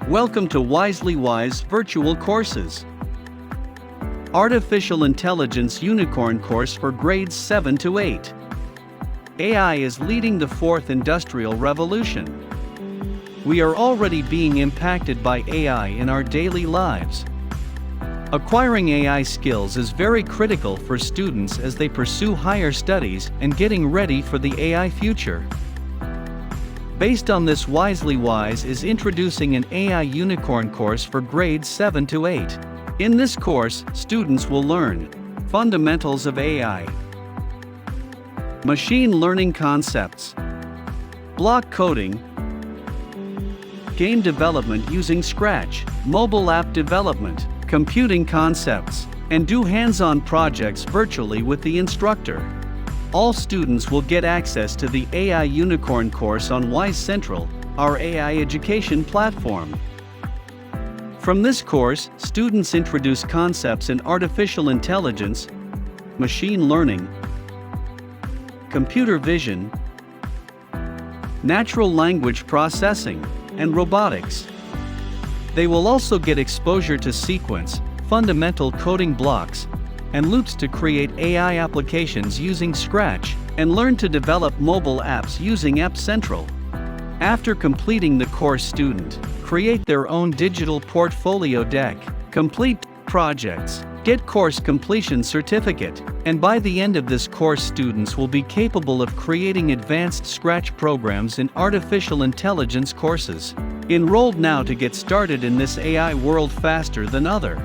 Welcome to WiselyWise Virtual Courses. Artificial Intelligence Unicorn Course for Grades 7 to 8. AI is leading the fourth industrial revolution. We are already being impacted by AI in our daily lives. Acquiring AI skills is very critical for students as they pursue higher studies and getting ready for the AI future. Based on this, WiselyWise is introducing an AI unicorn course for grades 7 to 8. In this course, students will learn fundamentals of AI, machine learning concepts, block coding, game development using Scratch, mobile app development, computing concepts, and do hands-on projects virtually with the instructor. All students will get access to the AI Unicorn course on WiseCentral, our AI education platform. From this course, students introduce concepts in artificial intelligence, machine learning, computer vision, natural language processing, and robotics. They will also get exposure to sequence, fundamental coding blocks, and loops to create AI applications using Scratch, and learn to develop mobile apps using App Central. After completing the course, students create their own digital portfolio deck, complete projects, get course completion certificate, and by the end of this course, students will be capable of creating advanced Scratch programs in artificial intelligence courses. Enroll now to get started in this AI world faster than other.